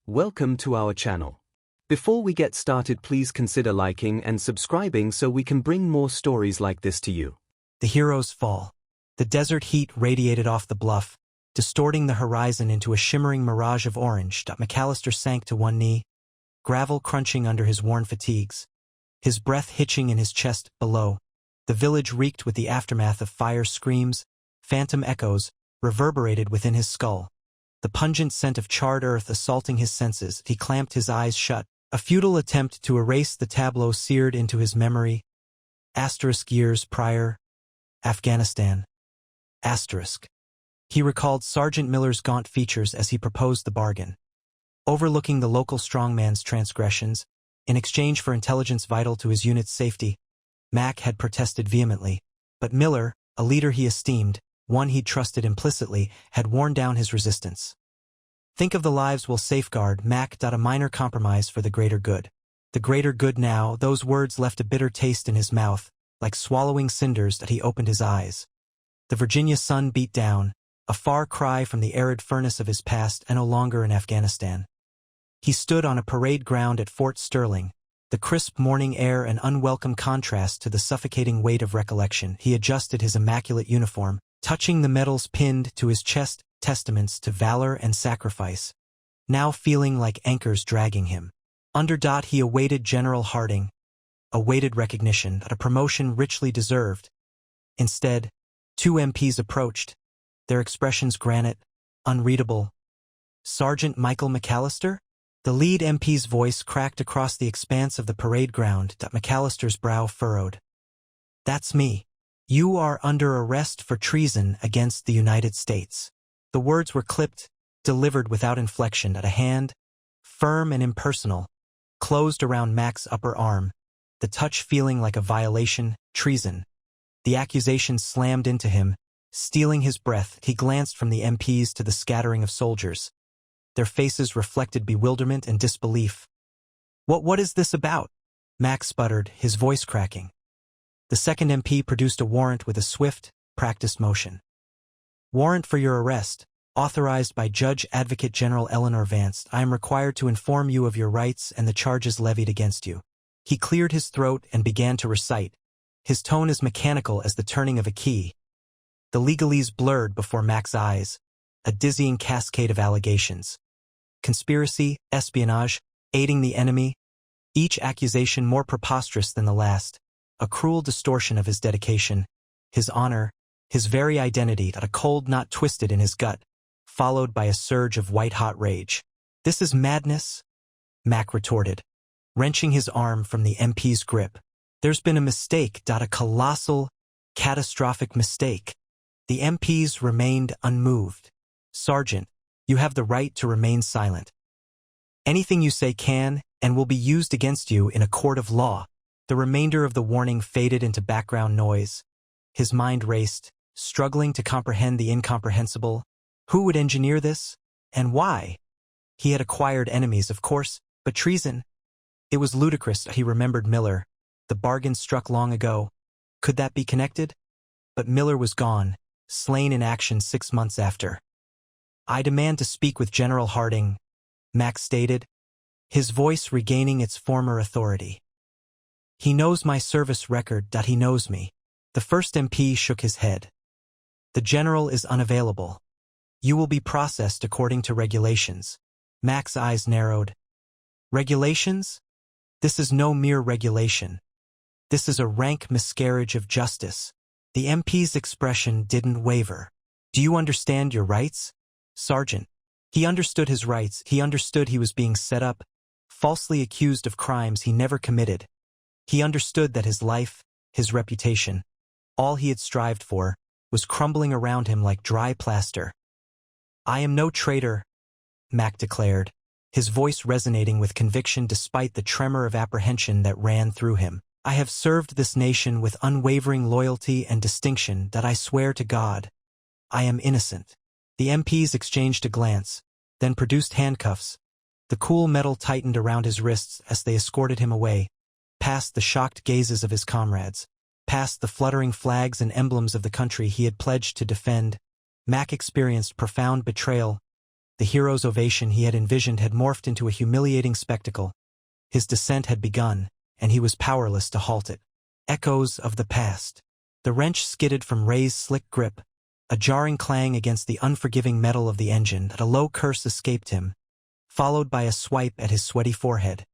Welcome to our channel. Before we get started, please consider liking and subscribing so we can bring more stories like this to you. The heroes fall. The desert heat radiated off the bluff, distorting the horizon into a shimmering mirage of orange. McAllister sank to one knee, gravel crunching under his worn fatigues, his breath hitching in his chest below. The village reeked with the aftermath of fire. Screams, phantom echoes, reverberated within his skull. The pungent scent of charred earth assaulting his senses. He clamped his eyes shut, a futile attempt to erase the tableau seared into his memory. Years prior, Afghanistan. He recalled Sergeant Miller's gaunt features as he proposed the bargain. Overlooking the local strongman's transgressions, in exchange for intelligence vital to his unit's safety, Mac had protested vehemently. But Miller, a leader he esteemed, one he'd trusted implicitly, had worn down his resistance. Think of the lives we'll safeguard, Mac. A minor compromise for the greater good. The greater good now, those words left a bitter taste in his mouth, like swallowing cinders. He opened his eyes. The Virginia sun beat down, a far cry from the arid furnace of his past and no longer in Afghanistan. He stood on a parade ground at Fort Sterling, the crisp morning air an unwelcome contrast to the suffocating weight of recollection. He adjusted his immaculate uniform, touching the medals pinned to his chest, testaments to valor and sacrifice, now feeling like anchors dragging him. He awaited General Harding, awaited recognition, a promotion richly deserved. Instead, two MPs approached, their expressions granite, unreadable. Sergeant Michael McAllister? The lead MP's voice cracked across the expanse of the parade ground. McAllister's brow furrowed. That's me. You are under arrest for treason against the United States. The words were clipped, delivered without inflection. A hand, firm and impersonal, closed around Mac's upper arm, the touch feeling like a violation, treason. The accusation slammed into him, stealing his breath. He glanced from the MPs to the scattering of soldiers. Their faces reflected bewilderment and disbelief. What is this about? Mac sputtered, his voice cracking. The second MP produced a warrant with a swift, practiced motion. Warrant for your arrest, authorized by Judge Advocate General Eleanor Vance. I am required to inform you of your rights and the charges levied against you. He cleared his throat and began to recite, his tone as mechanical as the turning of a key. The legalese blurred before Mac's eyes, a dizzying cascade of allegations. Conspiracy, espionage, aiding the enemy, each accusation more preposterous than the last. A cruel distortion of his dedication, his honor, his very identity. A cold knot twisted in his gut, followed by a surge of white-hot rage. This is madness, Mac retorted, wrenching his arm from the MP's grip. There's been a mistake. A colossal, catastrophic mistake. The MPs remained unmoved. Sergeant, you have the right to remain silent. Anything you say can and will be used against you in a court of law. The remainder of the warning faded into background noise. His mind raced, struggling to comprehend the incomprehensible. Who would engineer this? And why? He had acquired enemies, of course, but treason? It was ludicrous. He remembered Miller. The bargain struck long ago. Could that be connected? But Miller was gone, slain in action 6 months after. I demand to speak with General Harding, Mac stated, his voice regaining its former authority. He knows my service record. He knows me. The first MP shook his head. The general is unavailable. You will be processed according to regulations. Mac's eyes narrowed. Regulations? This is no mere regulation. This is a rank miscarriage of justice. The MP's expression didn't waver. Do you understand your rights, Sergeant? He understood his rights. He understood he was being set up, falsely accused of crimes he never committed. He understood that his life, his reputation, all he had strived for, was crumbling around him like dry plaster. I am no traitor, Mac declared, his voice resonating with conviction despite the tremor of apprehension that ran through him. I have served this nation with unwavering loyalty and distinction. I swear to God. I am innocent. The MPs exchanged a glance, then produced handcuffs. The cool metal tightened around his wrists as they escorted him away, past the shocked gazes of his comrades, past the fluttering flags and emblems of the country he had pledged to defend. Mac experienced profound betrayal, The hero's ovation he had envisioned had morphed into a humiliating spectacle. His descent had begun, and he was powerless to halt it. Echoes of the past. The wrench skidded from Ray's slick grip, a jarring clang against the unforgiving metal of the engine. A low curse escaped him, followed by a swipe at his sweaty forehead,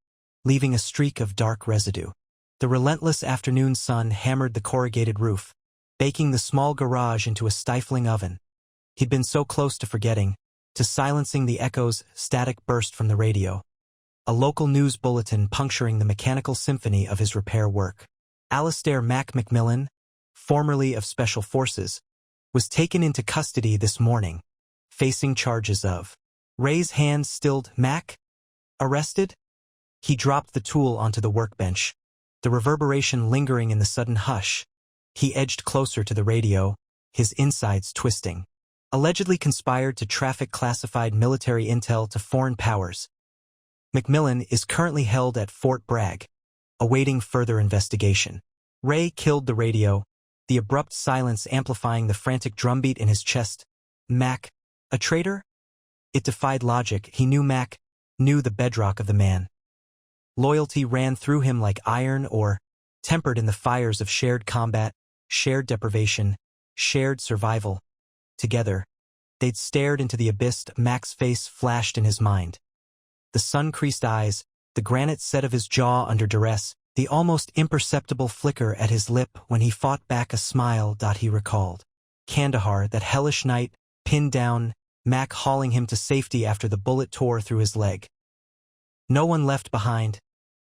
leaving a streak of dark residue. The relentless afternoon sun hammered the corrugated roof, baking the small garage into a stifling oven. He'd been so close to forgetting, to silencing the echoes. Static burst from the radio, a local news bulletin puncturing the mechanical symphony of his repair work. Alistair Mac Macmillan, formerly of Special Forces, was taken into custody this morning, facing charges of. Ray's hand stilled. Mac? Arrested? He dropped the tool onto the workbench, the reverberation lingering in the sudden hush. He edged closer to the radio, his insides twisting. Allegedly conspired to traffic classified military intel to foreign powers. Macmillan is currently held at Fort Bragg, awaiting further investigation. Ray killed the radio, the abrupt silence amplifying the frantic drumbeat in his chest. Mac, a traitor? It defied logic. He knew Mac, knew the bedrock of the man. Loyalty ran through him like iron ore, tempered in the fires of shared combat, shared deprivation, shared survival. Together, they'd stared into the abyss. Mac's face flashed in his mind. The sun-creased eyes, the granite set of his jaw under duress, the almost imperceptible flicker at his lip when he fought back a smile. He recalled Kandahar, that hellish night, pinned down, Mac hauling him to safety after the bullet tore through his leg. No one left behind,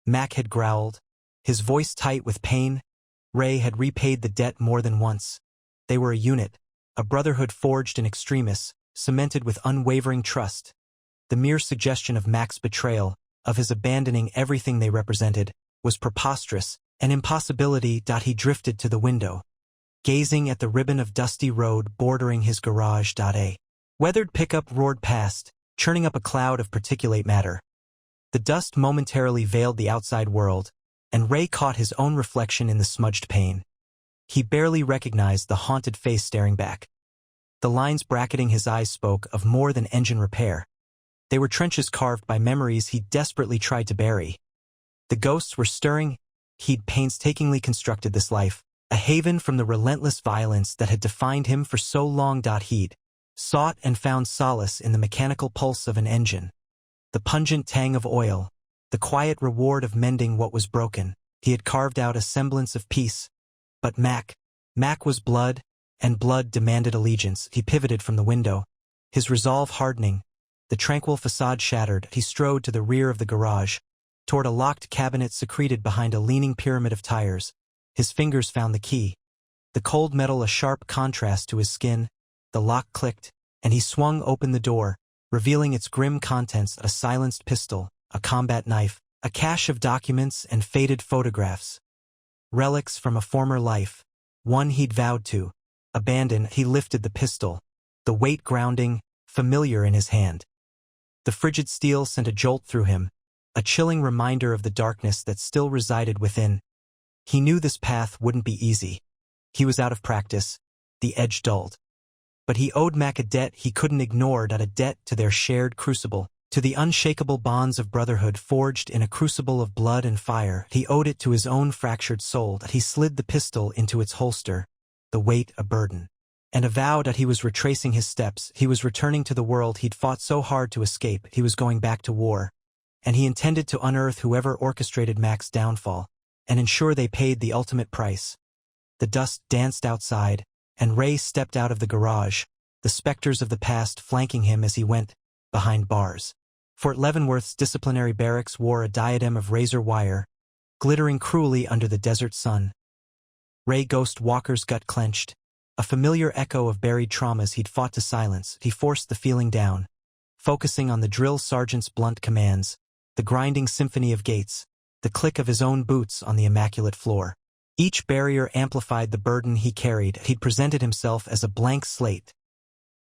Mac had growled, his voice tight with pain. Ray had repaid the debt more than once. They were a unit, a brotherhood forged in extremis, cemented with unwavering trust. The mere suggestion of Mac's betrayal, of his abandoning everything they represented, was preposterous, an impossibility. He drifted to the window, gazing at the ribbon of dusty road bordering his garage. A weathered pickup roared past, churning up a cloud of particulate matter. The dust momentarily veiled the outside world, and Ray caught his own reflection in the smudged pane. He barely recognized the haunted face staring back. The lines bracketing his eyes spoke of more than engine repair. They were trenches carved by memories he desperately tried to bury. The ghosts were stirring. He'd painstakingly constructed this life, a haven from the relentless violence that had defined him for so long. He'd sought and found solace in the mechanical pulse of an engine, the pungent tang of oil, the quiet reward of mending what was broken. He had carved out a semblance of peace. But Mac was blood, and blood demanded allegiance. He pivoted from the window, his resolve hardening. The tranquil facade shattered. He strode to the rear of the garage, toward a locked cabinet secreted behind a leaning pyramid of tires. His fingers found the key. The cold metal a sharp contrast to his skin. The lock clicked, and he swung open the door, revealing its grim contents: a silenced pistol, a combat knife, a cache of documents and faded photographs. Relics from a former life, one he'd vowed to abandon. He lifted the pistol, the weight grounding, familiar in his hand. The frigid steel sent a jolt through him, a chilling reminder of the darkness that still resided within. He knew this path wouldn't be easy. He was out of practice, the edge dulled. But he owed Mac a debt he couldn't ignore, a debt to their shared crucible, to the unshakable bonds of brotherhood forged in a crucible of blood and fire. He owed it to his own fractured soul. He slid the pistol into its holster, the weight a burden, and avowed that he was retracing his steps. He was returning to the world he'd fought so hard to escape. He was going back to war, and he intended to unearth whoever orchestrated Mac's downfall, and ensure they paid the ultimate price. The dust danced outside, and Ray stepped out of the garage, the specters of the past flanking him as he went behind bars. Fort Leavenworth's disciplinary barracks wore a diadem of razor wire, glittering cruelly under the desert sun. Ray Ghost Walker's gut clenched, a familiar echo of buried traumas he'd fought to silence. He forced the feeling down, focusing on the drill sergeant's blunt commands, the grinding symphony of gates, the click of his own boots on the immaculate floor. Each barrier amplified the burden he carried. He'd presented himself as a blank slate.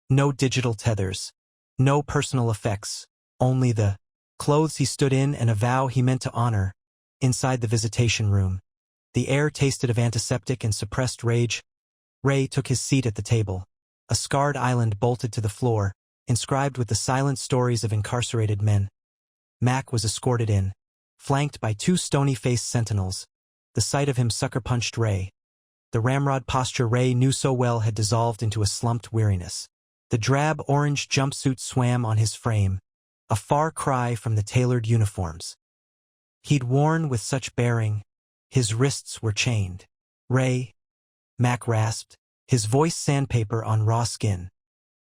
No digital tethers, no personal effects, only the clothes he stood in and a vow he meant to honor. Inside the visitation room, the air tasted of antiseptic and suppressed rage. Ray took his seat at the table, a scarred island bolted to the floor, inscribed with the silent stories of incarcerated men. Mac was escorted in, flanked by two stony-faced sentinels. The sight of him sucker-punched Ray. The ramrod posture Ray knew so well had dissolved into a slumped weariness. The drab orange jumpsuit swam on his frame, a far cry from the tailored uniforms he'd worn with such bearing. His wrists were chained. Ray, Mac rasped, his voice sandpaper on raw skin.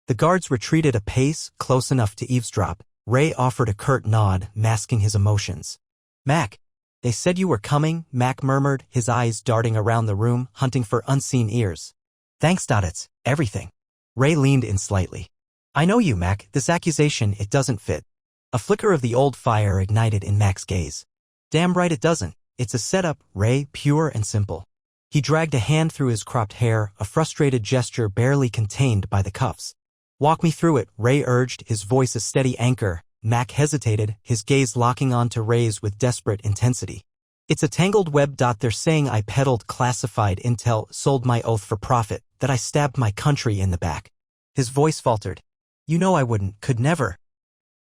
The guards retreated a pace, close enough to eavesdrop. Ray offered a curt nod, masking his emotions. Mac, they said you were coming, Mac murmured, his eyes darting around the room, hunting for unseen ears. Thanks, it's everything. Ray leaned in slightly. I know you, Mac, this accusation, it doesn't fit. A flicker of the old fire ignited in Mac's gaze. Damn right it doesn't. It's a setup, Ray, pure and simple. He dragged a hand through his cropped hair, a frustrated gesture barely contained by the cuffs. Walk me through it, Ray urged, his voice a steady anchor. Mac hesitated, his gaze locking on to Ray's with desperate intensity. It's a tangled web. They're saying I peddled classified intel, sold my oath for profit, that I stabbed my country in the back. His voice faltered. You know I wouldn't, could never.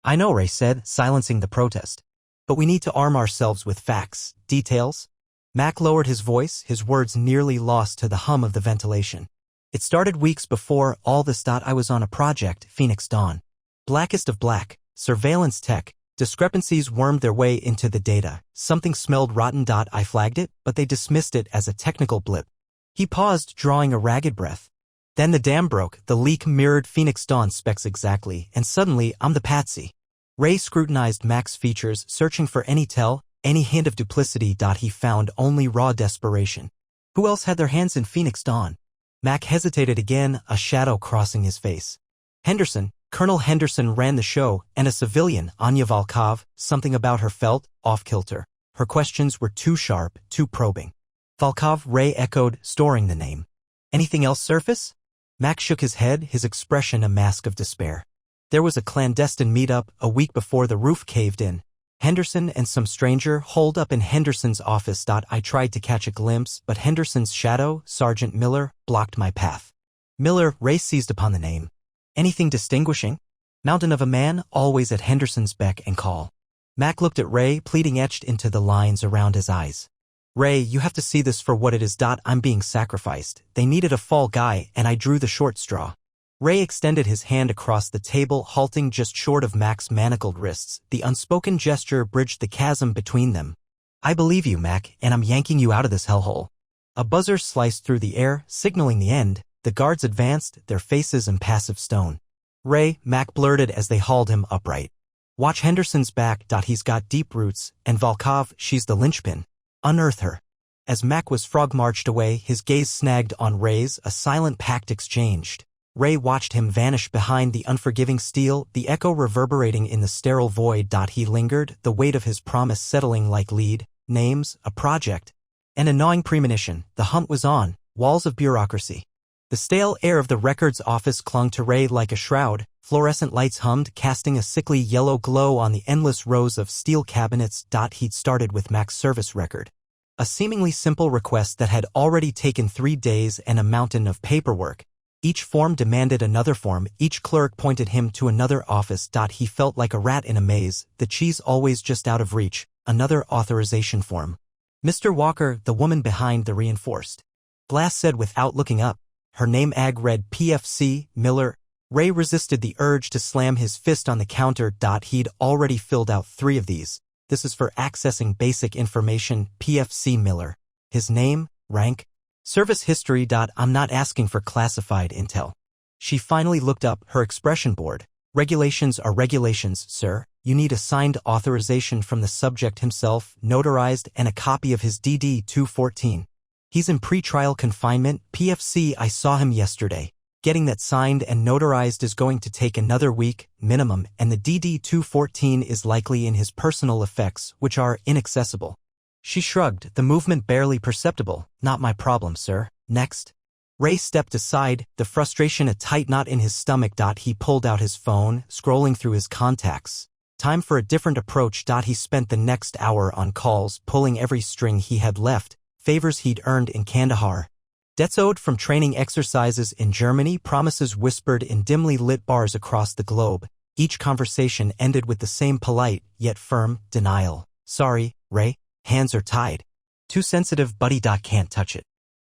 I know, Ray said, silencing the protest. But we need to arm ourselves with facts, details. Mac lowered his voice, his words nearly lost to the hum of the ventilation. It started weeks before all this. I was on a project, Phoenix Dawn. Blackest of black, surveillance tech. Discrepancies wormed their way into the data. Something smelled rotten. I flagged it, but they dismissed it as a technical blip. He paused, drawing a ragged breath. Then the dam broke, the leak mirrored Phoenix Dawn specs exactly, and suddenly I'm the patsy. Ray scrutinized Mac's features, searching for any tell, any hint of duplicity. He found only raw desperation. Who else had their hands in Phoenix Dawn? Mac hesitated again, a shadow crossing his face. Henderson, Colonel Henderson ran the show, and a civilian, Anya Volkov. Something about her felt off-kilter. Her questions were too sharp, too probing. Volkov, Ray echoed, storing the name. Anything else surface? Mac shook his head, his expression a mask of despair. There was a clandestine meetup a week before the roof caved in. Henderson and some stranger holed up in Henderson's office. I tried to catch a glimpse, but Henderson's shadow, Sergeant Miller, blocked my path. Miller, Ray seized upon the name. Anything distinguishing? Mountain of a man, always at Henderson's beck and call. Mac looked at Ray, pleading etched into the lines around his eyes. Ray, you have to see this for what it is. I'm being sacrificed. They needed a fall guy, and I drew the short straw. Ray extended his hand across the table, halting just short of Mac's manacled wrists. The unspoken gesture bridged the chasm between them. I believe you, Mac, and I'm yanking you out of this hellhole. A buzzer sliced through the air, signaling the end. The guards advanced, their faces impassive stone. Ray, Mac blurted as they hauled him upright. Watch Henderson's back. He's got deep roots, and Volkov, she's the linchpin. Unearth her. As Mac was frog-marched away, his gaze snagged on Ray's, a silent pact exchanged. Ray watched him vanish behind the unforgiving steel, the echo reverberating in the sterile void. He lingered, the weight of his promise settling like lead, names, a project, and a gnawing premonition. The hunt was on, walls of bureaucracy. The stale air of the records office clung to Ray like a shroud. Fluorescent lights hummed, casting a sickly yellow glow on the endless rows of steel cabinets. He'd started with Mac's service record. A seemingly simple request that had already taken 3 days and a mountain of paperwork. Each form demanded another form, each clerk pointed him to another office. He felt like a rat in a maze, the cheese always just out of reach. Another authorization form. Mr. Walker, the woman behind the reinforced glass said without looking up. Her name read PFC, Miller. Ray resisted the urge to slam his fist on the counter. He'd already filled out 3 of these. This is for accessing basic information, PFC Miller. His name, rank, service history. I'm not asking for classified intel. She finally looked up, her expression bored. Regulations are regulations, sir. You need a signed authorization from the subject himself, notarized, and a copy of his DD-214. He's in pre-trial confinement, PFC. I saw him yesterday. Getting that signed and notarized is going to take another week, minimum, and the DD-214 is likely in his personal effects, which are inaccessible. She shrugged, the movement barely perceptible. Not my problem, sir. Next. Ray stepped aside, the frustration a tight knot in his stomach. He pulled out his phone, scrolling through his contacts. Time for a different approach. He spent the next hour on calls, pulling every string he had left, favors he'd earned in Kandahar. Debts owed from training exercises in Germany, promises whispered in dimly lit bars across the globe. Each conversation ended with the same polite, yet firm, denial. Sorry, Ray, hands are tied. Too sensitive, buddy. Can't touch it.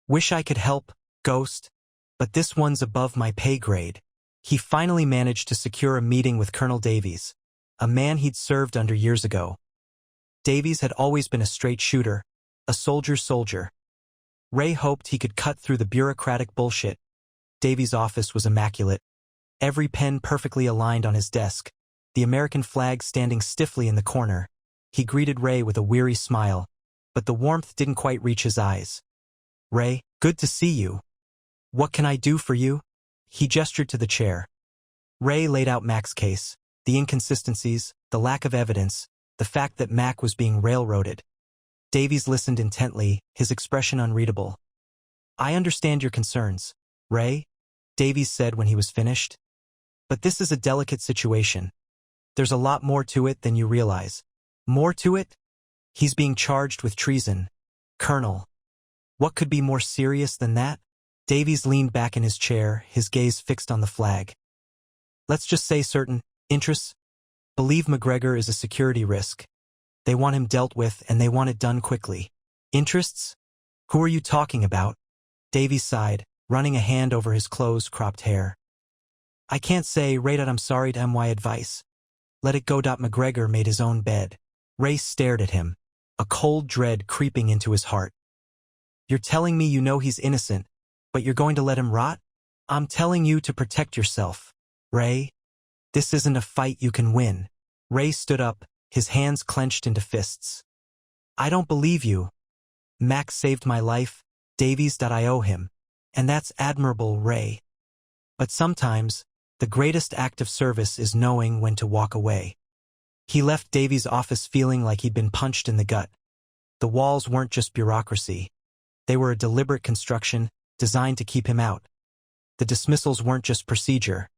Wish I could help, Ghost, but this one's above my pay grade. He finally managed to secure a meeting with Colonel Davies, a man he'd served under years ago. Davies had always been a straight shooter, a soldier's soldier. Ray hoped he could cut through the bureaucratic bullshit. Davies' office was immaculate, every pen perfectly aligned on his desk, the American flag standing stiffly in the corner. He greeted Ray with a weary smile, but the warmth didn't quite reach his eyes. Ray, good to see you. What can I do for you? He gestured to the chair. Ray laid out Mac's case, the inconsistencies, the lack of evidence, the fact that Mac was being railroaded. Davies listened intently, his expression unreadable. I understand your concerns, Ray, Davies said when he was finished. But this is a delicate situation. There's a lot more to it than you realize. More to it? He's being charged with treason. Colonel. What could be more serious than that? Davies leaned back in his chair, his gaze fixed on the flag. Let's just say certain interests believe McGregor is a security risk. They want him dealt with and they want it done quickly. Interests? Who are you talking about? Davies sighed, running a hand over his close-cropped hair. I can't say, Ray. I'm sorry to my advice. Let it go. McGregor made his own bed. Ray stared at him, a cold dread creeping into his heart. You're telling me you know he's innocent, but you're going to let him rot? I'm telling you to protect yourself, Ray. This isn't a fight you can win. Ray stood up, his hands clenched into fists. I don't believe you. Max saved my life, Davies. I owe him. And that's admirable, Ray. But sometimes, the greatest act of service is knowing when to walk away. He left Davies' office feeling like he'd been punched in the gut. The walls weren't just bureaucracy. They were a deliberate construction, designed to keep him out. The dismissals weren't just procedure.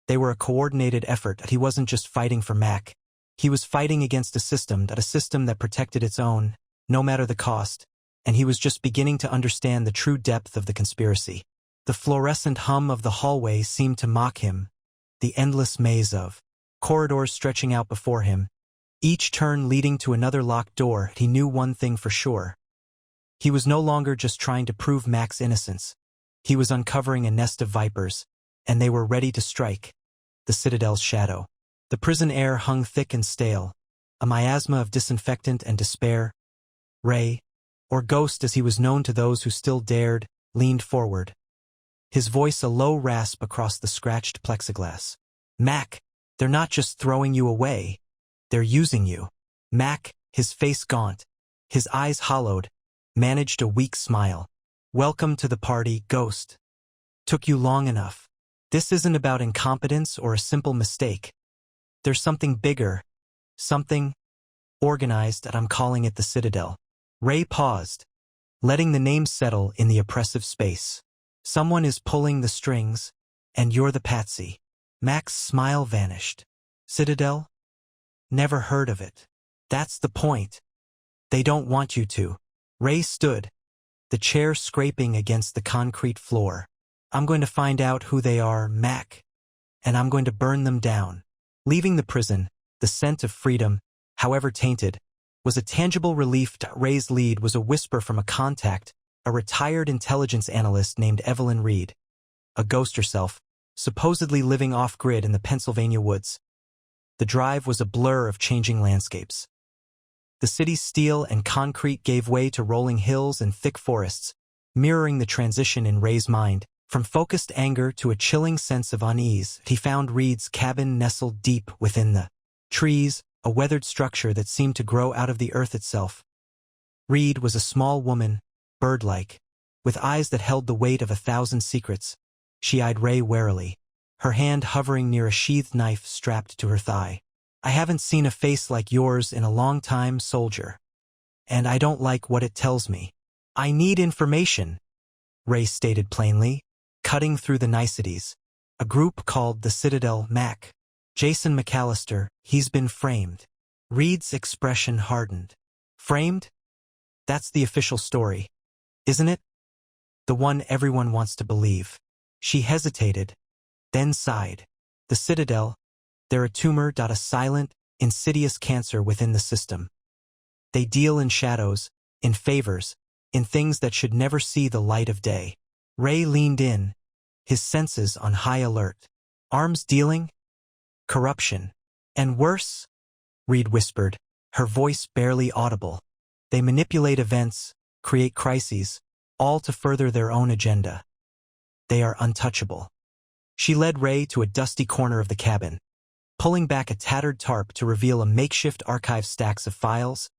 They were a coordinated effort. He wasn't just fighting for Mac. He was fighting against a system that protected its own, no matter the cost, and he was just beginning to understand the true depth of the conspiracy. The fluorescent hum of the hallway seemed to mock him, the endless maze of corridors stretching out before him, each turn leading to another locked door. He knew one thing for sure. He was no longer just trying to prove Mac's innocence. He was uncovering a nest of vipers, and they were ready to strike. The Citadel's shadow. The prison air hung thick and stale, a miasma of disinfectant and despair. Ray, or Ghost as he was known to those who still dared, leaned forward. His voice a low rasp across the scratched plexiglass. Mac, they're not just throwing you away. They're using you. Mac, his face gaunt, his eyes hollowed, managed a weak smile. Welcome to the party, Ghost. Took you long enough. This isn't about incompetence or a simple mistake. There's something bigger, something organized, and I'm calling it the Citadel. Ray paused, letting the name settle in the oppressive space. Someone is pulling the strings, and you're the patsy. Mac's smile vanished. Citadel? Never heard of it. That's the point. They don't want you to. Ray stood, the chair scraping against the concrete floor. I'm going to find out who they are, Mac, and I'm going to burn them down. Leaving the prison, the scent of freedom, however tainted, was a tangible relief. Ray's lead was a whisper from a contact, a retired intelligence analyst named Evelyn Reed, a ghost herself, supposedly living off-grid in the Pennsylvania woods. The drive was a blur of changing landscapes. The city's steel and concrete gave way to rolling hills and thick forests, mirroring the transition in Ray's mind. From focused anger to a chilling sense of unease, he found Reed's cabin nestled deep within the trees, a weathered structure that seemed to grow out of the earth itself. Reed was a small woman, bird-like, with eyes that held the weight of 1,000 secrets. She eyed Ray warily, her hand hovering near a sheathed knife strapped to her thigh. I haven't seen a face like yours in a long time, soldier. And I don't like what it tells me. I need information, Ray stated plainly, cutting through the niceties. A group called the Citadel, Mac. Jason McAllister, he's been framed. Reed's expression hardened. Framed? That's the official story, isn't it? The one everyone wants to believe. She hesitated, then sighed. The Citadel, they're a tumor. A silent, insidious cancer within the system. They deal in shadows, in favors, in things that should never see the light of day. Ray leaned in, his senses on high alert. Arms dealing? Corruption. And worse? Reed whispered, her voice barely audible. They manipulate events, create crises, all to further their own agenda. They are untouchable. She led Ray to a dusty corner of the cabin, pulling back a tattered tarp to reveal a makeshift archive stacks of files,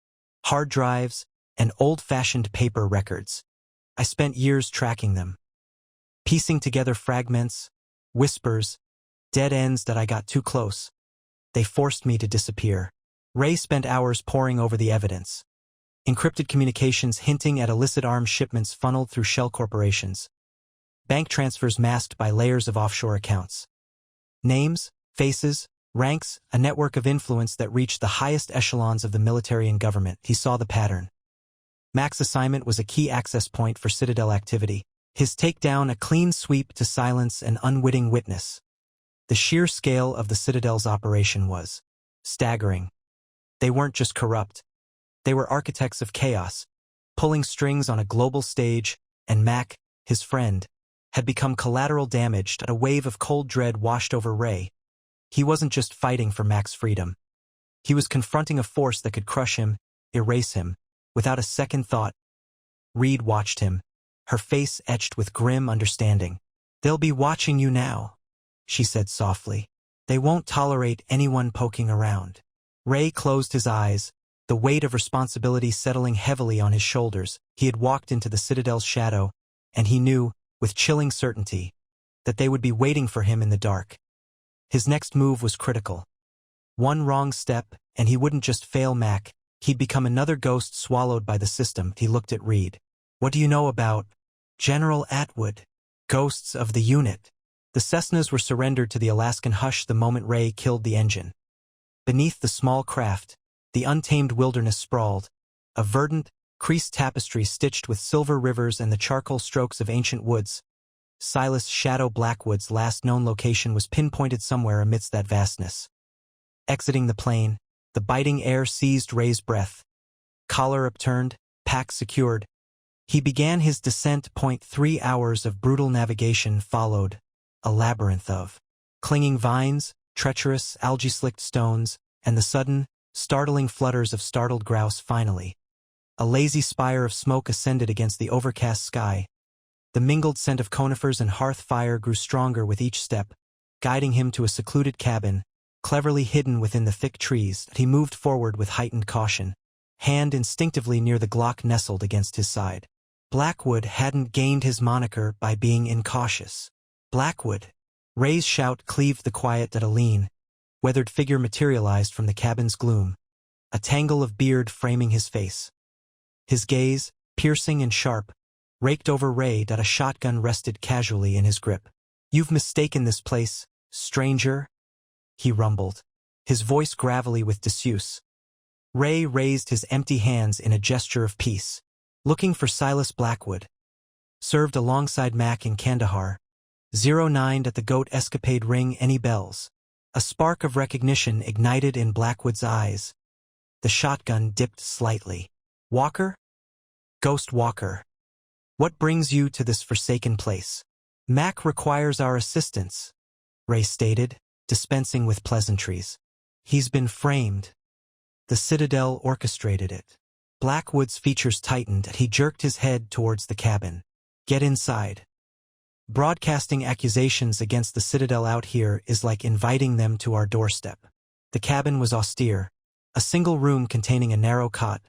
hard drives, and old-fashioned paper records. I spent years tracking them, piecing together fragments, whispers, dead ends that I got too close. They forced me to disappear. Ray spent hours poring over the evidence. Encrypted communications hinting at illicit arms shipments funneled through shell corporations. Bank transfers masked by layers of offshore accounts. Names, faces, ranks, a network of influence that reached the highest echelons of the military and government. He saw the pattern. Mac's assignment was a key access point for Citadel activity, his takedown a clean sweep to silence an unwitting witness. The sheer scale of the Citadel's operation was staggering. They weren't just corrupt. They were architects of chaos, pulling strings on a global stage, and Mac, his friend, had become collateral damage. A wave of cold dread washed over Ray. He wasn't just fighting for Mac's freedom. He was confronting a force that could crush him, erase him, without a second thought. Reed watched him, her face etched with grim understanding. They'll be watching you now, she said softly. They won't tolerate anyone poking around. Ray closed his eyes, the weight of responsibility settling heavily on his shoulders. He had walked into the Citadel's shadow, and he knew, with chilling certainty, that they would be waiting for him in the dark. His next move was critical. One wrong step, and he wouldn't just fail Mac, he'd become another ghost swallowed by the system. He looked at Reed. What do you know about General Atwood? Ghosts of the unit. The Cessnas were surrendered to the Alaskan hush the moment Ray killed the engine. Beneath the small craft, the untamed wilderness sprawled, a verdant, creased tapestry stitched with silver rivers and the charcoal strokes of ancient woods. Silas Shadow Blackwood's last known location was pinpointed somewhere amidst that vastness. Exiting the plane, the biting air seized Ray's breath. Collar upturned, pack secured. He began his descent. 3 hours of brutal navigation followed, a labyrinth of clinging vines, treacherous, algae-slicked stones, and the sudden, startling flutters of startled grouse. Finally, a lazy spire of smoke ascended against the overcast sky. The mingled scent of conifers and hearth fire grew stronger with each step, guiding him to a secluded cabin, cleverly hidden within the thick trees. He moved forward with heightened caution, hand instinctively near the Glock nestled against his side. Blackwood hadn't gained his moniker by being incautious. Blackwood. Ray's shout cleaved the quiet. That a lean, weathered figure materialized from the cabin's gloom, a tangle of beard framing his face. His gaze, piercing and sharp, raked over Ray. A shotgun rested casually in his grip. You've mistaken this place, stranger, he rumbled, his voice gravelly with disuse. Ray raised his empty hands in a gesture of peace. Looking for Silas Blackwood. Served alongside Mac in Kandahar. 09 at the Goat Escapade. Ring any bells? A spark of recognition ignited in Blackwood's eyes. The shotgun dipped slightly. Walker? Ghost Walker. What brings you to this forsaken place? Mac requires our assistance, Ray stated, dispensing with pleasantries. He's been framed. The Citadel orchestrated it. Blackwood's features tightened. He jerked his head towards the cabin. Get inside. Broadcasting accusations against the Citadel out here is like inviting them to our doorstep. The cabin was austere, a single room containing a narrow cot,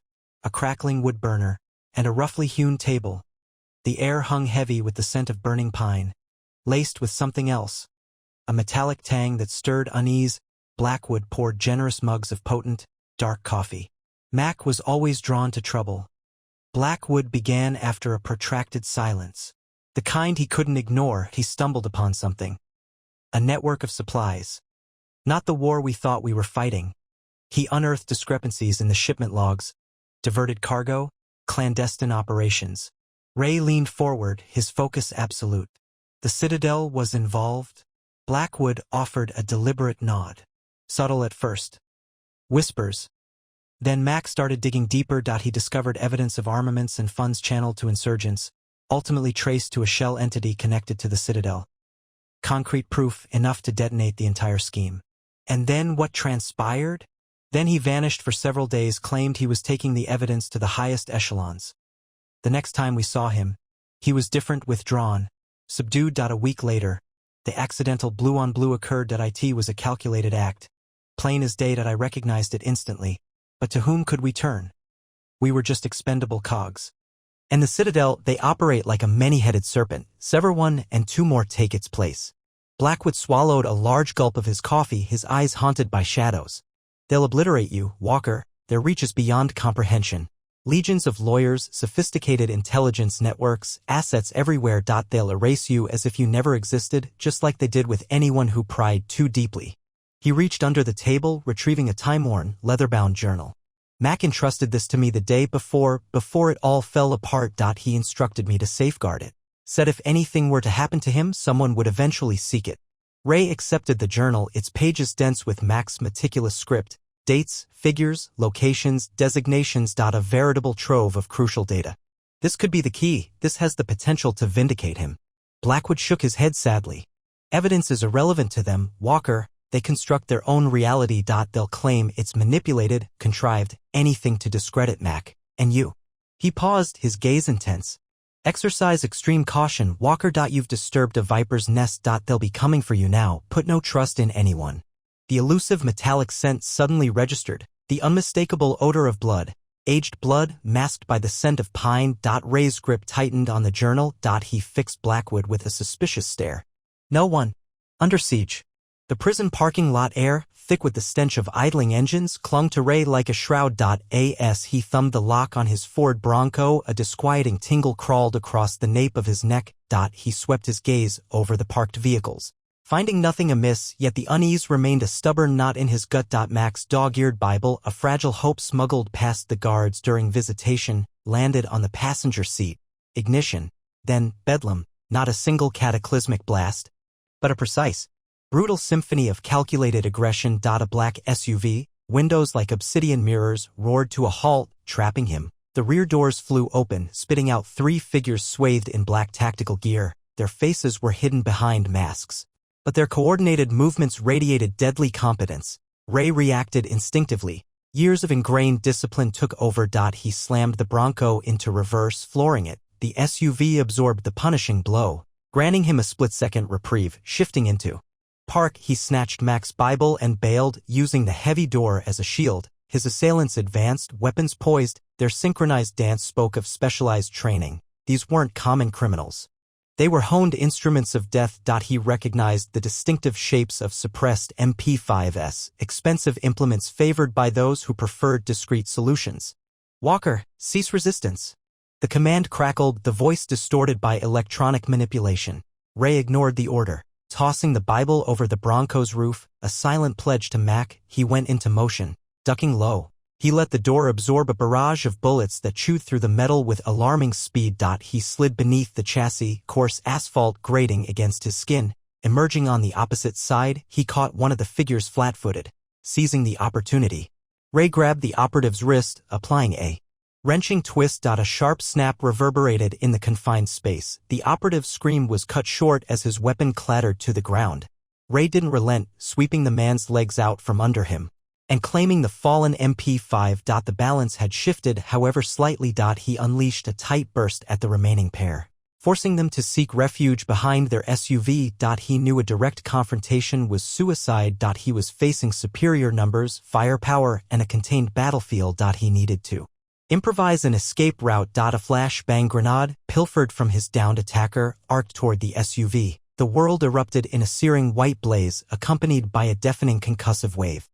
a crackling wood burner, and a roughly hewn table. The air hung heavy with the scent of burning pine, laced with something else, a metallic tang that stirred unease. Blackwood poured generous mugs of potent, dark coffee. Mac was always drawn to trouble. Blackwood began after a protracted silence. The kind he couldn't ignore. He stumbled upon something. A network of supplies. Not the war we thought we were fighting. He unearthed discrepancies in the shipment logs, diverted cargo, clandestine operations. Ray leaned forward, his focus absolute. The Citadel was involved? Blackwood offered a deliberate nod. Subtle at first. Whispers. Then Mac started digging deeper. He discovered evidence of armaments and funds channeled to insurgents, ultimately traced to a shell entity connected to the Citadel. Concrete proof enough to detonate the entire scheme. And then what transpired? Then he vanished for several days, claimed he was taking the evidence to the highest echelons. The next time we saw him, he was different, withdrawn, subdued. A week later, the accidental blue-on-blue occurred. It was a calculated act. Plain as day. I recognized it instantly. But to whom could we turn? We were just expendable cogs. And the Citadel, they operate like a many-headed serpent. Sever one and two more take its place. Blackwood swallowed a large gulp of his coffee, his eyes haunted by shadows. They'll obliterate you, Walker. Their reach is beyond comprehension. Legions of lawyers, sophisticated intelligence networks, assets everywhere. They'll erase you as if you never existed, just like they did with anyone who pried too deeply. He reached under the table, retrieving a time-worn, leather-bound journal. Mac entrusted this to me the day before it all fell apart. He instructed me to safeguard it. Said if anything were to happen to him, someone would eventually seek it. Ray accepted the journal, its pages dense with Mac's meticulous script, dates, figures, locations, designations. A veritable trove of crucial data. This could be the key. This has the potential to vindicate him. Blackwood shook his head sadly. Evidence is irrelevant to them, Walker. They construct their own reality. They'll claim it's manipulated, contrived, anything to discredit Mac. And you. He paused, his gaze intense. Exercise extreme caution, Walker. You've disturbed a viper's nest. They'll be coming for you now. Put no trust in anyone. The elusive metallic scent suddenly registered, the unmistakable odor of blood. Aged blood, masked by the scent of pine. Ray's grip tightened on the journal. He fixed Blackwood with a suspicious stare. No one. Under siege. The prison parking lot air, thick with the stench of idling engines, clung to Ray like a shroud. As he thumbed the lock on his Ford Bronco, a disquieting tingle crawled across the nape of his neck. He swept his gaze over the parked vehicles. Finding nothing amiss, yet the unease remained a stubborn knot in his gut. Mac's dog-eared Bible, a fragile hope smuggled past the guards during visitation, landed on the passenger seat. Ignition. Then, bedlam, not a single cataclysmic blast, but a precise, brutal symphony of calculated aggression. A black SUV, windows like obsidian mirrors, roared to a halt, trapping him. The rear doors flew open, spitting out three figures swathed in black tactical gear. Their faces were hidden behind masks, but their coordinated movements radiated deadly competence. Ray reacted instinctively. Years of ingrained discipline took over. He slammed the Bronco into reverse, flooring it. The SUV absorbed the punishing blow, granting him a split-second reprieve. Shifting into park, he snatched Mac's Bible and bailed, using the heavy door as a shield. His assailants advanced, weapons poised. Their synchronized dance spoke of specialized training. These weren't common criminals. They were honed instruments of death. He recognized the distinctive shapes of suppressed MP5s, expensive implements favored by those who preferred discrete solutions. Walker, cease resistance. The command crackled, the voice distorted by electronic manipulation. Ray ignored the order. Tossing the Bible over the Bronco's roof, a silent pledge to Mac, he went into motion. Ducking low, he let the door absorb a barrage of bullets that chewed through the metal with alarming speed. He slid beneath the chassis, coarse asphalt grating against his skin. Emerging on the opposite side, he caught one of the figures flat-footed. Seizing the opportunity, Ray grabbed the operative's wrist, applying a wrenching twist. A sharp snap reverberated in the confined space. The operative's scream was cut short as his weapon clattered to the ground. Ray didn't relent, sweeping the man's legs out from under him and claiming the fallen MP5. The balance had shifted, however slightly. He unleashed a tight burst at the remaining pair, forcing them to seek refuge behind their SUV. He knew a direct confrontation was suicide. He was facing superior numbers, firepower, and a contained battlefield. He needed to improvise an escape route. A flashbang grenade, pilfered from his downed attacker, arced toward the SUV. The world erupted in a searing white blaze, accompanied by a deafening concussive wave.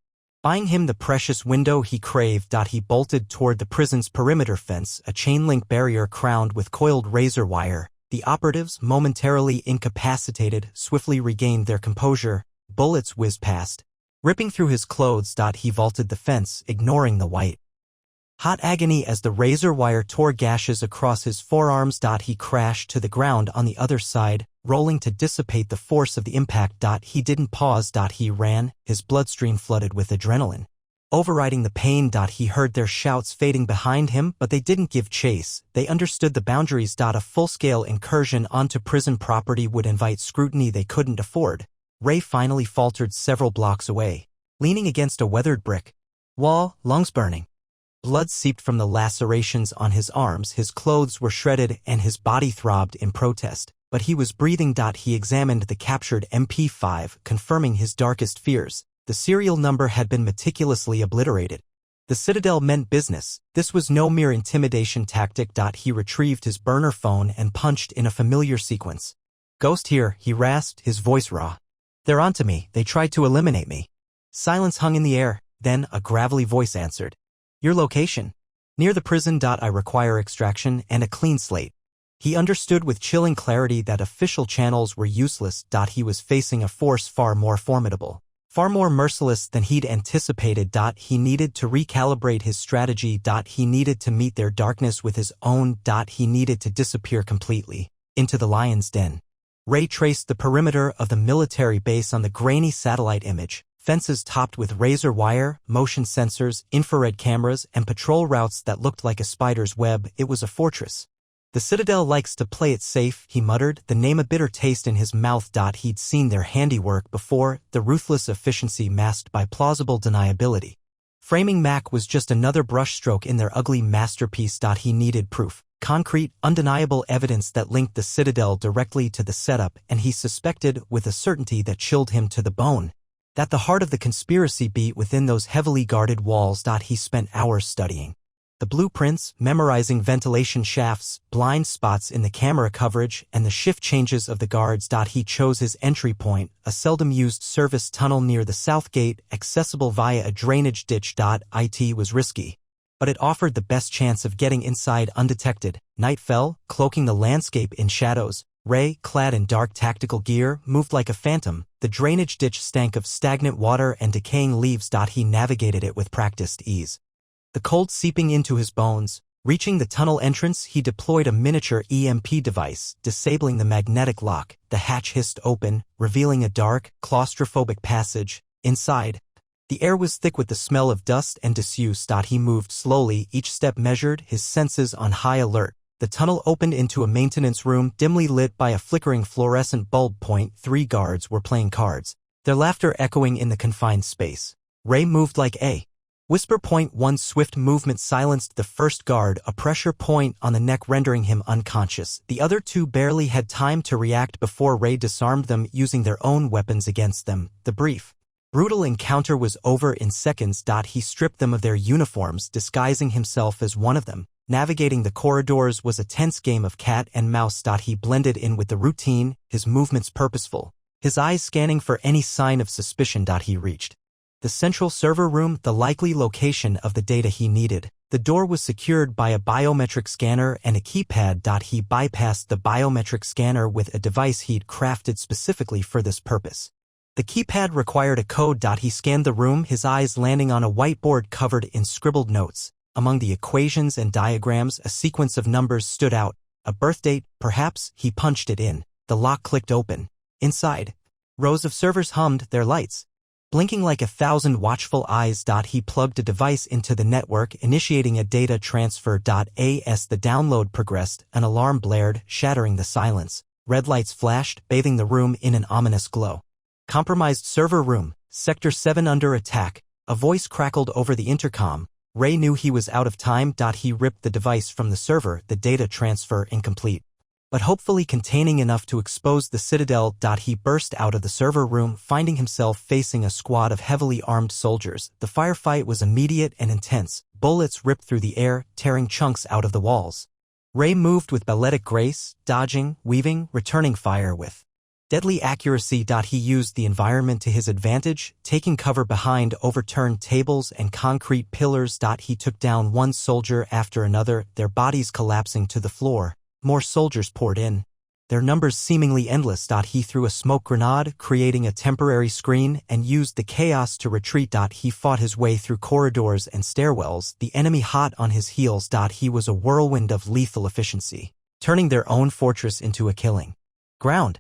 Buying him the precious window he craved. He bolted toward the prison's perimeter fence, a chain-link barrier crowned with coiled razor wire. The operatives, momentarily incapacitated, swiftly regained their composure. Bullets whizzed past, ripping through his clothes. He vaulted the fence, ignoring the white Hot agony as the razor wire tore gashes across his forearms. He crashed to the ground on the other side, rolling to dissipate the force of the impact. He didn't pause. He ran, his bloodstream flooded with adrenaline. Overriding the pain. He heard their shouts fading behind him, but they didn't give chase. They understood the boundaries. A full-scale incursion onto prison property would invite scrutiny they couldn't afford. Ray finally faltered several blocks away, leaning against a weathered brick wall, lungs burning. Blood seeped from the lacerations on his arms, his clothes were shredded, and his body throbbed in protest. But he was breathing. He examined the captured MP5, confirming his darkest fears. The serial number had been meticulously obliterated. The Citadel meant business. This was no mere intimidation tactic. He retrieved his burner phone and punched in a familiar sequence. "Ghost here," he rasped, his voice raw. "They're onto me. They tried to eliminate me." Silence hung in the air. Then a gravelly voice answered. "Your location?" "Near the prison. I require extraction and a clean slate." He understood with chilling clarity that official channels were useless. He was facing a force far more formidable, far more merciless than he'd anticipated. He needed to recalibrate his strategy. He needed to meet their darkness with his own. He needed to disappear completely into the lion's den. Ray traced the perimeter of the military base on the grainy satellite image. Fences topped with razor wire, motion sensors, infrared cameras, and patrol routes that looked like a spider's web. It was a fortress. "The Citadel likes to play it safe," he muttered, the name a bitter taste in his mouth. He'd seen their handiwork before, the ruthless efficiency masked by plausible deniability. Framing Mac was just another brushstroke in their ugly masterpiece. He needed proof, concrete, undeniable evidence that linked the Citadel directly to the setup, and he suspected, with a certainty that chilled him to the bone, that the heart of the conspiracy beat within those heavily guarded walls. He spent hours studying the blueprints, memorizing ventilation shafts, blind spots in the camera coverage, and the shift changes of the guards. He chose his entry point, a seldom-used service tunnel near the south gate, accessible via a drainage ditch. It was risky, but it offered the best chance of getting inside undetected. Night fell, cloaking the landscape in shadows. Ray, clad in dark tactical gear, moved like a phantom. The drainage ditch stank of stagnant water and decaying leaves. He navigated it with practiced ease, the cold seeping into his bones. Reaching the tunnel entrance, he deployed a miniature EMP device, disabling the magnetic lock. The hatch hissed open, revealing a dark, claustrophobic passage. Inside, the air was thick with the smell of dust and disuse. He moved slowly, each step measured, his senses on high alert. The tunnel opened into a maintenance room, dimly lit by a flickering fluorescent bulb. 3 guards were playing cards, their laughter echoing in the confined space. Ray moved like a whisper. 1 swift movement silenced the first guard, a pressure point on the neck rendering him unconscious. The other 2 barely had time to react before Ray disarmed them, using their own weapons against them. The brief, brutal encounter was over in seconds. He stripped them of their uniforms, disguising himself as one of them. Navigating the corridors was a tense game of cat and mouse. He blended in with the routine, his movements purposeful, his eyes scanning for any sign of suspicion. He reached the central server room, the likely location of the data he needed. The door was secured by a biometric scanner and a keypad. He bypassed the biometric scanner with a device he'd crafted specifically for this purpose. The keypad required a code. He scanned the room, his eyes landing on a whiteboard covered in scribbled notes. Among the equations and diagrams, a sequence of numbers stood out. A birth date, perhaps. He punched it in. The lock clicked open. Inside, rows of servers hummed, their lights blinking like 1,000 watchful eyes. He plugged a device into the network, initiating a data transfer. As the download progressed, an alarm blared, shattering the silence. Red lights flashed, bathing the room in an ominous glow. Compromised server room, Sector 7 under attack. A voice crackled over the intercom. Ray knew he was out of time. He ripped the device from the server, the data transfer incomplete, but hopefully containing enough to expose the Citadel. He burst out of the server room, finding himself facing a squad of heavily armed soldiers. The firefight was immediate and intense. Bullets ripped through the air, tearing chunks out of the walls. Ray moved with balletic grace, dodging, weaving, returning fire with deadly accuracy. He used the environment to his advantage, taking cover behind overturned tables and concrete pillars. He took down 1 soldier after another, their bodies collapsing to the floor. More soldiers poured in. their numbers seemingly endless. He threw a smoke grenade, creating a temporary screen, and used the chaos to retreat. He fought his way through corridors and stairwells, the enemy hot on his heels. He was a whirlwind of lethal efficiency, turning their own fortress into a killing ground.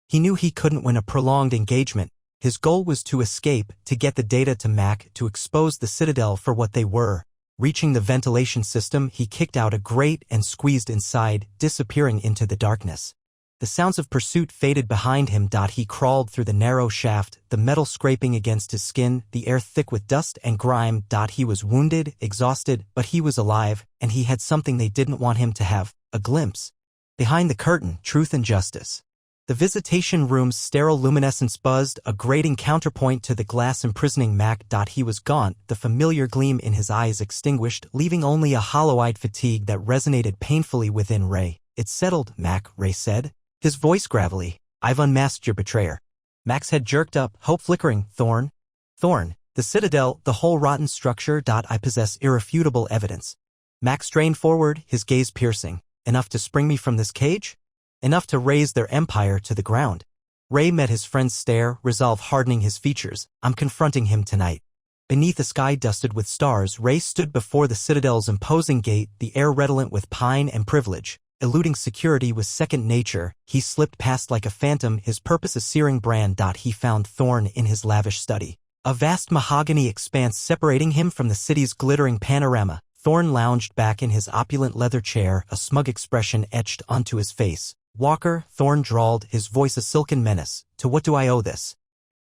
He knew he couldn't win a prolonged engagement. His goal was to escape, to get the data to Mac, to expose the Citadel for what they were. Reaching the ventilation system, he kicked out a grate and squeezed inside, disappearing into the darkness. The sounds of pursuit faded behind him. He crawled through the narrow shaft, the metal scraping against his skin, the air thick with dust and grime. He was wounded, exhausted, but he was alive, and he had something they didn't want him to have, a glimpse. Behind the curtain, truth and justice. The visitation room's sterile luminescence buzzed, a grating counterpoint to the glass imprisoning Mac. He was gaunt, the familiar gleam in his eyes extinguished, leaving only a hollow-eyed fatigue that resonated painfully within Ray. "It's settled, Mac," Ray said, his voice gravelly. "I've unmasked your betrayer." Mac's head jerked up, hope flickering. Thorn? Thorn, the Citadel, the whole rotten structure. "I possess irrefutable evidence." Mac strained forward, his gaze piercing. "Enough to spring me from this cage? Enough to raze their empire to the ground?" Ray met his friend's stare, resolve hardening his features. "I'm confronting him tonight." Beneath a sky dusted with stars, Ray stood before the Citadel's imposing gate, the air redolent with pine and privilege. Eluding security was second nature. He slipped past like a phantom, his purpose a searing brand. He found Thorn in his lavish study, a vast mahogany expanse separating him from the city's glittering panorama. Thorn lounged back in his opulent leather chair, a smug expression etched onto his face. "Walker," Thorn drawled, his voice a silken menace, "to what do I owe this?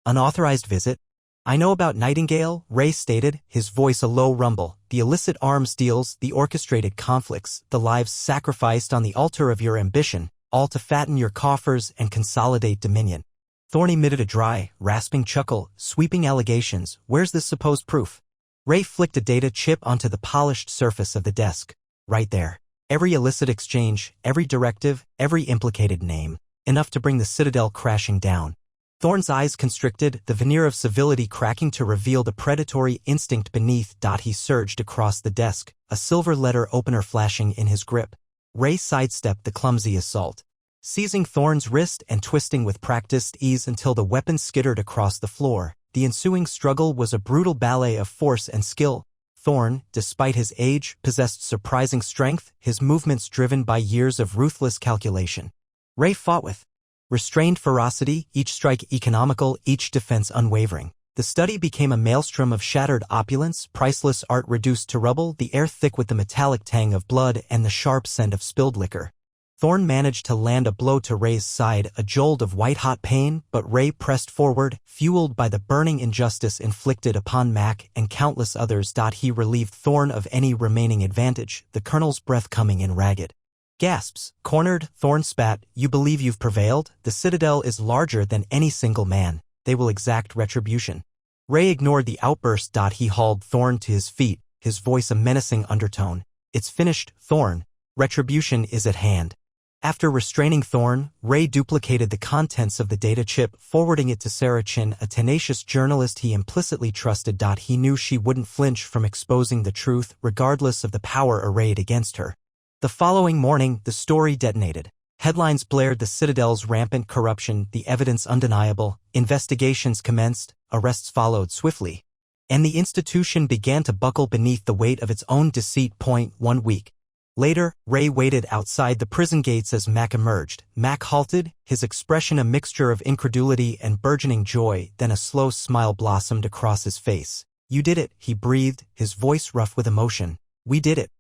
Unauthorized visit?" "I know about Nightingale," Ray stated, his voice a low rumble. "The illicit arms deals, the orchestrated conflicts, the lives sacrificed on the altar of your ambition, all to fatten your coffers and consolidate dominion." Thorn emitted a dry, rasping chuckle, sweeping allegations. "Where's this supposed proof?" Ray flicked a data chip onto the polished surface of the desk. "Right there. Every illicit exchange, every directive, every implicated name. Enough to bring the Citadel crashing down." Thorn's eyes constricted, the veneer of civility cracking to reveal the predatory instinct beneath. He surged across the desk, a silver letter opener flashing in his grip. Ray sidestepped the clumsy assault, seizing Thorn's wrist and twisting with practiced ease until the weapon skittered across the floor. The ensuing struggle was a brutal ballet of force and skill. Thorn, despite his age, possessed surprising strength, his movements driven by years of ruthless calculation. Ray fought with restrained ferocity, each strike economical, each defense unwavering. The study became a maelstrom of shattered opulence, priceless art reduced to rubble, the air thick with the metallic tang of blood and the sharp scent of spilled liquor. Thorn managed to land a blow to Ray's side, a jolt of white-hot pain, but Ray pressed forward, fueled by the burning injustice inflicted upon Mac and countless others. He relieved Thorn of any remaining advantage, the colonel's breath coming in ragged gasps. Cornered, Thorn spat, "You believe you've prevailed? The Citadel is larger than any single man. They will exact retribution." Ray ignored the outburst. He hauled Thorn to his feet, his voice a menacing undertone. "It's finished, Thorn. Retribution is at hand." After restraining Thorn, Ray duplicated the contents of the data chip, forwarding it to Sarah Chin, a tenacious journalist he implicitly trusted. He knew she wouldn't flinch from exposing the truth, regardless of the power arrayed against her. The following morning, the story detonated. Headlines blared the Citadel's rampant corruption, the evidence undeniable, investigations commenced, arrests followed swiftly, and the institution began to buckle beneath the weight of its own deceit. 1 week later, Ray waited outside the prison gates as Mac emerged. Mac halted, his expression a mixture of incredulity and burgeoning joy, then a slow smile blossomed across his face. "You did it," he breathed, his voice rough with emotion. "We did it."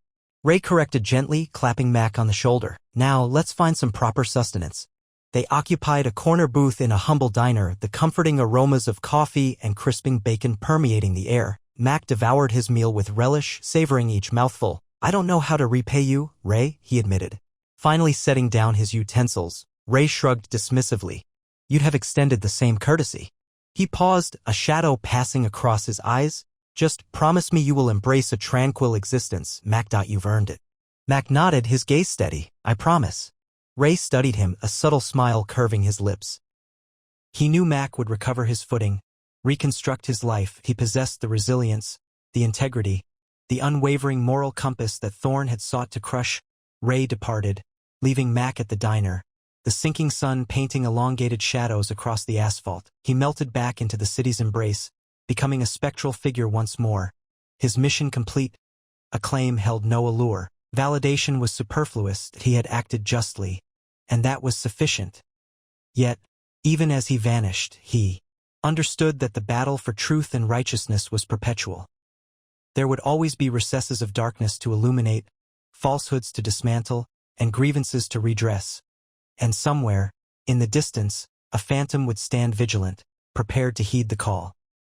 Ray corrected gently, clapping Mac on the shoulder. "Now, let's find some proper sustenance." They occupied a corner booth in a humble diner, the comforting aromas of coffee and crisping bacon permeating the air. Mac devoured his meal with relish, savoring each mouthful. "I don't know how to repay you, Ray," he admitted. Finally setting down his utensils, Ray shrugged dismissively. "You'd have extended the same courtesy." He paused, a shadow passing across his eyes. "Just promise me you will embrace a tranquil existence, Mac. You've earned it." Mac nodded, his gaze steady. "I promise." Ray studied him, a subtle smile curving his lips. He knew Mac would recover his footing, reconstruct his life. He possessed the resilience, the integrity, the unwavering moral compass that Thorn had sought to crush. Ray departed, leaving Mac at the diner, the sinking sun painting elongated shadows across the asphalt. He melted back into the city's embrace, becoming a spectral figure once more. His mission complete. Acclaim held no allure. Validation was superfluous. He had acted justly, and that was sufficient. Yet, even as he vanished, he understood that the battle for truth and righteousness was perpetual. There would always be recesses of darkness to illuminate, falsehoods to dismantle, and grievances to redress. And somewhere, in the distance, a phantom would stand vigilant, prepared to heed the call.